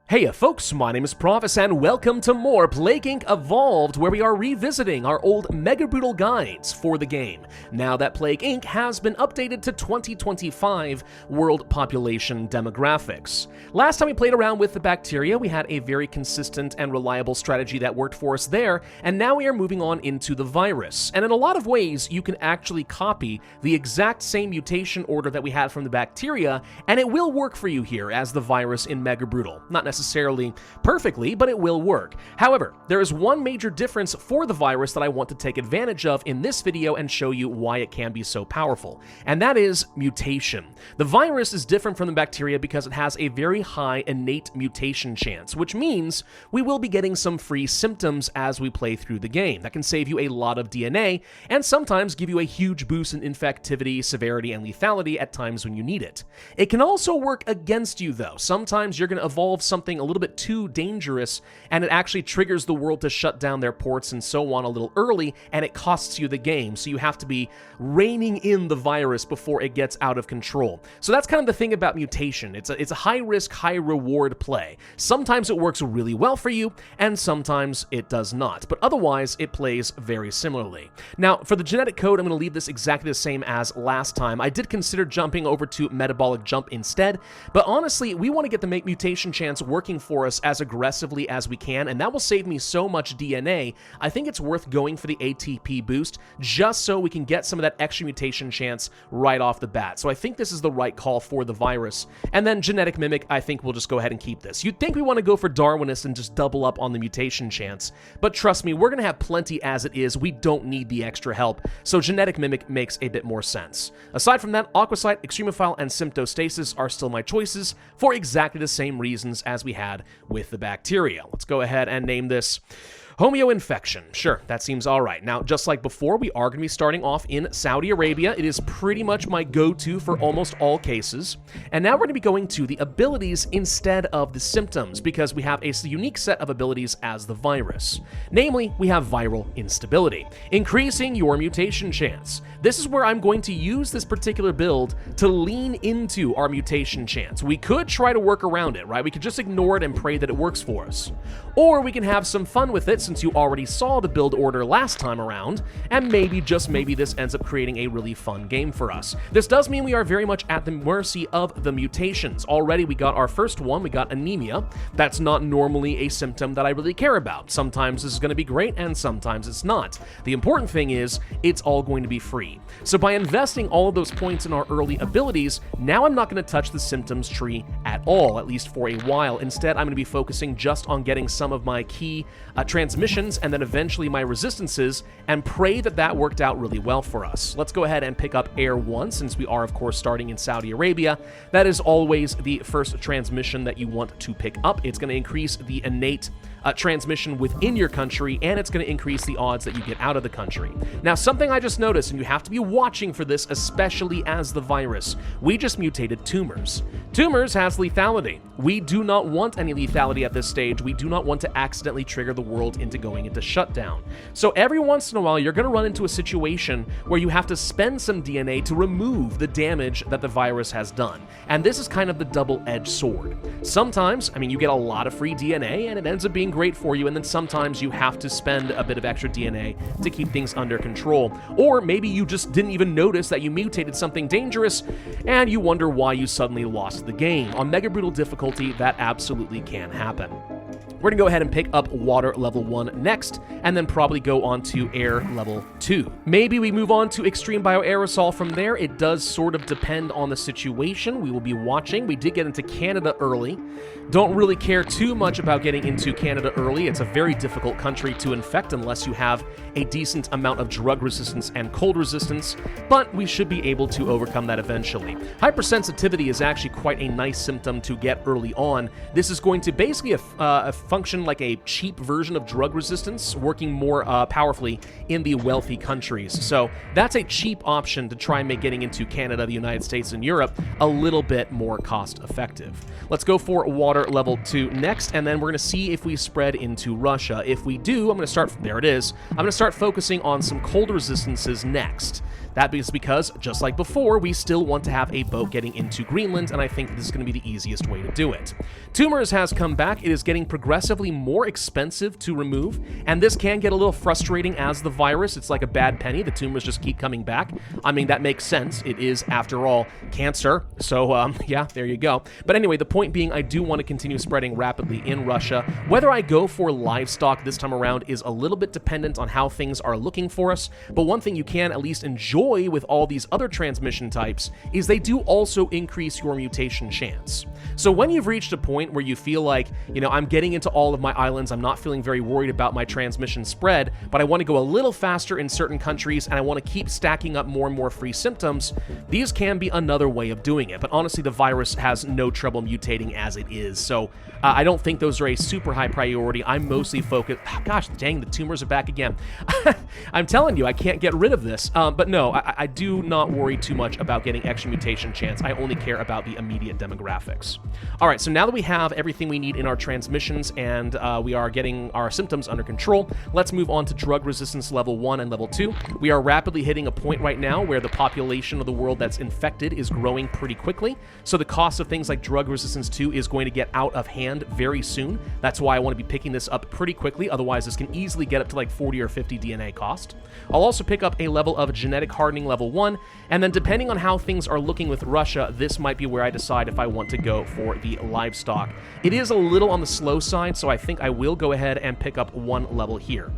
Hey folks, my name is Pravus and welcome to more Plague Inc. Evolved, where we are revisiting our old Mega Brutal guides for the game, now that Plague Inc. has been updated to 2025 world population demographics. Last time we played around with the bacteria, we had a very consistent and reliable strategy that worked for us there, and now we are moving on into the virus. And in a lot of ways, you can actually copy the exact same mutation order that we had from the bacteria, and it will work for you here as the virus in Mega Brutal. Not necessarily perfectly, but it will work. However, there is one major difference for the virus that I want to take advantage of in this video and show you why it can be so powerful, and that is mutation. The virus is different from the bacteria because it has a very high innate mutation chance, which means we will be getting some free symptoms as we play through the game. That can save you a lot of DNA and sometimes give you a huge boost in infectivity, severity, and lethality at times when you need it. It can also work against you though. Sometimes you're going to evolve something a little bit too dangerous and it actually triggers the world to shut down their ports and so on a little early, and it costs you the game, so you have to be reining in the virus before it gets out of control. So that's kind of the thing about mutation. It's a high risk, high reward play. Sometimes it works really well for you and sometimes it does not, but otherwise it plays very similarly. Now for the genetic code, I'm going to leave this exactly the same as last time. I did consider jumping over to metabolic jump instead, but honestly we want to get the mutation chance working for us as aggressively as we can, and that will save me so much DNA. I think it's worth going for the ATP boost just so we can get some of that extra mutation chance right off the bat. So I think this is the right call for the virus. And then genetic mimic, I think we'll just go ahead and keep this. You'd think we want to go for Darwinist and just double up on the mutation chance, but trust me, we're going to have plenty as it is. We don't need the extra help, so genetic mimic makes a bit more sense. Aside from that, Aquasite, Extremophile, and Symptostasis are still my choices for exactly the same reasons as we had with the bacteria. Let's go ahead and name this Homeoinfection. Sure, that seems all right. Now, just like before, we are going to be starting off in Saudi Arabia. It is pretty much my go-to for almost all cases. And now we're going to be going to the abilities instead of the symptoms, because we have a unique set of abilities as the virus. Namely, we have viral instability, increasing your mutation chance. This is where I'm going to use this particular build to lean into our mutation chance. We could try to work around it, right? We could just ignore it and pray that it works for us. Or we can have some fun with it, since you already saw the build order last time around, and maybe, just maybe, this ends up creating a really fun game for us. This does mean we are very much at the mercy of the mutations. Already we got our first one, we got anemia. That's not normally a symptom that I really care about. Sometimes this is going to be great, and sometimes it's not. The important thing is, it's all going to be free. So by investing all of those points in our early abilities, now I'm not going to touch the symptoms tree at all, at least for a while. Instead, I'm going to be focusing just on getting some of my key transmissions and then eventually my resistances, and pray that that worked out really well for us. Let's go ahead and pick up Air 1, since we are of course starting in Saudi Arabia. That is always the first transmission that you want to pick up. It's going to increase the innate transmission within your country, and it's going to increase the odds that you get out of the country. Now, something I just noticed, and you have to be watching for this, especially as the virus, we just mutated tumors. Tumors has lethality. We do not want any lethality at this stage. We do not want to accidentally trigger the world into going into shutdown. So every once in a while, you're going to run into a situation where you have to spend some DNA to remove the damage that the virus has done. And this is kind of the double-edged sword. Sometimes, I mean, you get a lot of free DNA, and it ends up being great for you, and then sometimes you have to spend a bit of extra DNA to keep things under control. Or maybe you just didn't even notice that you mutated something dangerous, and you wonder why you suddenly lost the game. On Mega Brutal difficulty, that absolutely can happen. We're going to go ahead and pick up Water Level 1 next, and then probably go on to Air Level 2. Maybe we move on to Extreme Bioaerosol from there. It does sort of depend on the situation. We will be watching. We did get into Canada early. Don't really care too much about getting into Canada early. It's a very difficult country to infect unless you have a decent amount of drug resistance and cold resistance, but we should be able to overcome that eventually. Hypersensitivity is actually quite a nice symptom to get early on. This is going to basically function function like a cheap version of drug resistance, working more powerfully in the wealthy countries. So that's a cheap option to try and make getting into Canada, the United States, and Europe a little bit more cost effective. Let's go for water level 2 next, and then we're going to see if we spread into Russia. If we do, I'm going to start, there it is, I'm going to start focusing on some cold resistances next. That is because, just like before, we still want to have a boat getting into Greenland, and I think this is going to be the easiest way to do it. Tumors has come back. It is getting progressively more expensive to remove, and this can get a little frustrating as the virus. It's like a bad penny. The tumors just keep coming back. I mean, that makes sense. It is, after all, cancer. So, yeah, there you go. But anyway, the point being, I do want to continue spreading rapidly in Russia. Whether I go for livestock this time around is a little bit dependent on how things are looking for us, but one thing you can at least enjoy with all these other transmission types is they do also increase your mutation chance. So when you've reached a point where you feel like, you know, I'm getting into all of my islands, I'm not feeling very worried about my transmission spread, but I want to go a little faster in certain countries and I want to keep stacking up more and more free symptoms, these can be another way of doing it. But honestly, the virus has no trouble mutating as it is, so I don't think those are a super high priority. I'm mostly focused, gosh dang, the tumors are back again. I'm telling you, I can't get rid of this, but no, I do not worry too much about getting extra mutation chance. I only care about the immediate demographics. All right, so now that we have everything we need in our transmissions and we are getting our symptoms under control, let's move on to drug resistance level 1 and level 2. We are rapidly hitting a point right now where the population of the world that's infected is growing pretty quickly, so the cost of things like drug resistance 2 is going to get out of hand very soon. That's why I want to be picking this up pretty quickly, otherwise this can easily get up to like 40 or 50 DNA cost. I'll also pick up a level of genetic hardening level 1, and then depending on how things are looking with Russia, this might be where I decide if I want to go for the livestock. It is a little on the slow side, so I think I will go ahead and pick up 1 level here.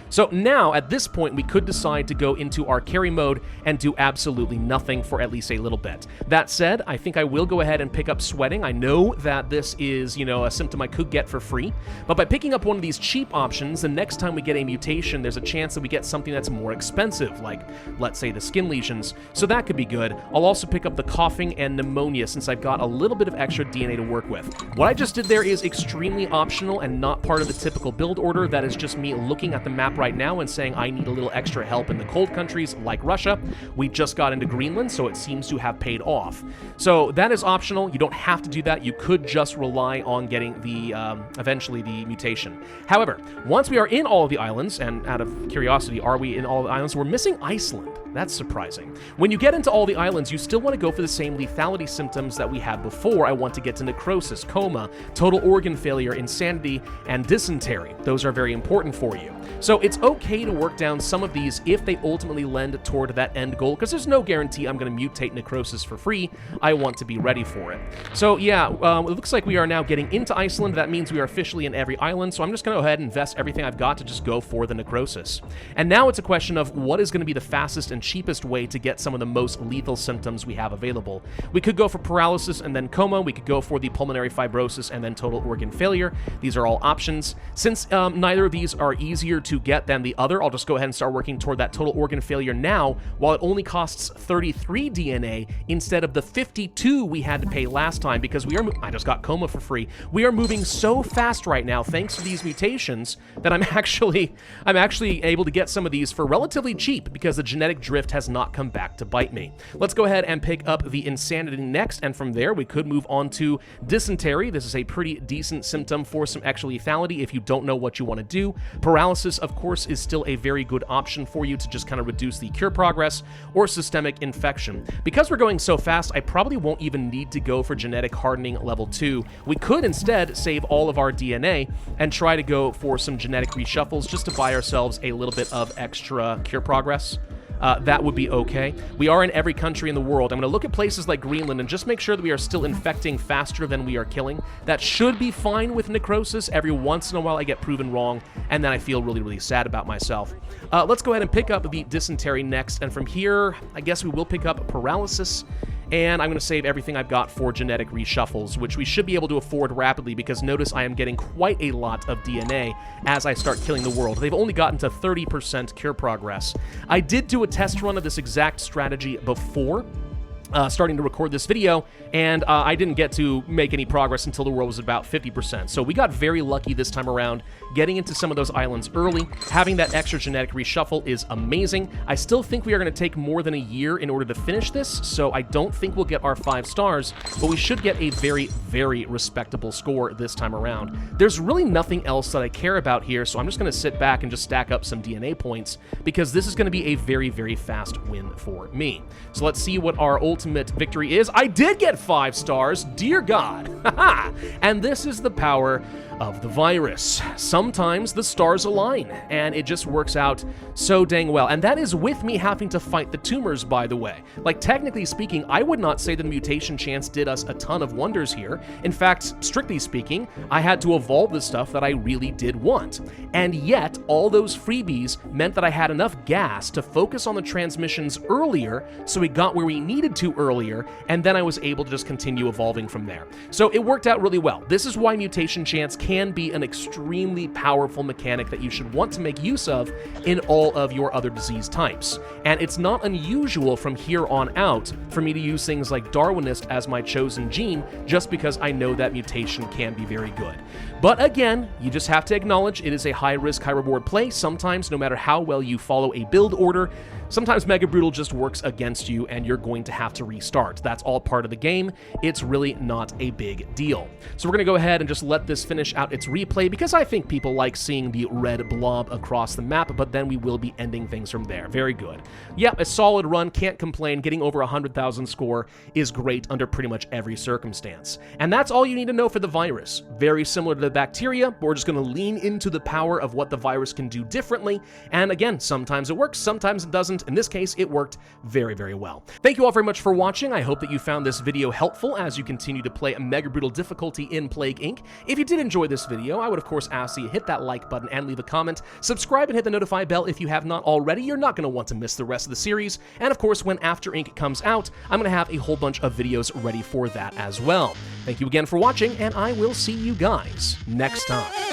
So now, at this point, we could decide to go into our carry mode and do absolutely nothing for at least a little bit. That said, I think I will go ahead and pick up sweating. I know that this is, you know, a symptom I could get for free, but by picking up one of these cheap options, the next time we get a mutation, there's a chance that we get something that's more expensive, like, let's say, the skin lesions, so that could be good. I'll also pick up the coughing and pneumonia since I've got a little bit of extra DNA to work with. What I just did there is extremely optional and not part of the typical build order. That is just me looking at the map right now and saying I need a little extra help in the cold countries like Russia. We just got into Greenland, so it seems to have paid off. So that is optional. You don't have to do that. You could just rely on getting the eventually the mutation. However, once we are in all of the islands, and out of curiosity, are we in all of the islands? We're missing Iceland. That's surprising. When you get into all the islands, you still want to go for the same lethality symptoms that we had before. I want to get to necrosis, coma, total organ failure, insanity, and dysentery. Those are very important for you. So it's okay to work down some of these if they ultimately lend toward that end goal, because there's no guarantee I'm going to mutate necrosis for free. I want to be ready for it. So yeah, it looks like we are now getting into Iceland. That means we are officially in every island, so I'm just going to go ahead and invest everything I've got to just go for the necrosis. And now it's a question of what is going to be the fastest and cheapest way to get some of the most lethal symptoms we have available. We could go for paralysis and then coma. We could go for the pulmonary fibrosis and then total organ failure. These are all options. Since neither of these are easier to get than the other, I'll just go ahead and start working toward that total organ failure now, while it only costs 33 DNA instead of the 52 we had to pay last time, because we are, I just got coma for free. We are moving so fast right now thanks to these mutations that I'm actually able to get some of these for relatively cheap because the genetic drift has not come back to bite me. Let's go ahead and pick up the insanity next, and from there we could move on to dysentery. This is a pretty decent symptom for some extra lethality if you don't know what you want to do. Paralysis, of course, is still a very good option for you to just kind of reduce the cure progress, or systemic infection. Because we're going so fast, I probably won't even need to go for genetic hardening level 2. We could instead save all of our DNA and try to go for some genetic reshuffles just to buy ourselves a little bit of extra cure progress. That would be okay. We are in every country in the world. I'm going to look at places like Greenland and just make sure that we are still infecting faster than we are killing. That should be fine with necrosis. Every once in a while I get proven wrong, and then I feel really, really sad about myself. Let's go ahead and pick up the dysentery next, and from here, I guess we will pick up paralysis. And I'm going to save everything I've got for genetic reshuffles, which we should be able to afford rapidly because notice I am getting quite a lot of DNA as I start killing the world. They've only gotten to 30% cure progress. I did do a test run of this exact strategy before, starting to record this video, and I didn't get to make any progress until the world was about 50%. So we got very lucky this time around, getting into some of those islands early. Having that extra genetic reshuffle is amazing. I still think we are going to take more than a year in order to finish this, so I don't think we'll get our 5 stars, but we should get a very, very respectable score this time around. There's really nothing else that I care about here, so I'm just going to sit back and just stack up some DNA points, because this is going to be a very, very fast win for me. So let's see what our ultimate victory is. I did get 5 stars, dear God. And this is the power of the virus. Sometimes the stars align, and it just works out so dang well. And that is with me having to fight the tumors, by the way. Like, technically speaking, I would not say the mutation chance did us a ton of wonders here. In fact, strictly speaking, I had to evolve the stuff that I really did want. And yet, all those freebies meant that I had enough gas to focus on the transmissions earlier, so we got where we needed to earlier, and then I was able to just continue evolving from there. So it worked out really well. This is why mutation chance can be an extremely powerful mechanic that you should want to make use of in all of your other disease types. And it's not unusual from here on out for me to use things like Darwinist as my chosen gene, just because I know that mutation can be very good. But again, you just have to acknowledge it is a high-risk, high-reward play. Sometimes, no matter how well you follow a build order, sometimes Mega Brutal just works against you and you're going to have to restart. That's all part of the game. It's really not a big deal. So we're going to go ahead and just let this finish out its replay, because I think people like seeing the red blob across the map, but then we will be ending things from there. Very good. Yeah, a solid run, can't complain. Getting over 100,000 score is great under pretty much every circumstance. And that's all you need to know for the virus. Very similar to the bacteria, but we're just going to lean into the power of what the virus can do differently. And again, sometimes it works, sometimes it doesn't. In this case, it worked very, very well. Thank you all very much for watching. I hope that you found this video helpful as you continue to play a Mega Brutal difficulty in Plague Inc. If you did enjoy this video, I would of course ask that you hit that like button and leave a comment. Subscribe and hit the notify bell if you have not already. You're not going to want to miss the rest of the series. And of course, when After Inc. comes out, I'm going to have a whole bunch of videos ready for that as well. Thank you again for watching, and I will see you guys next time.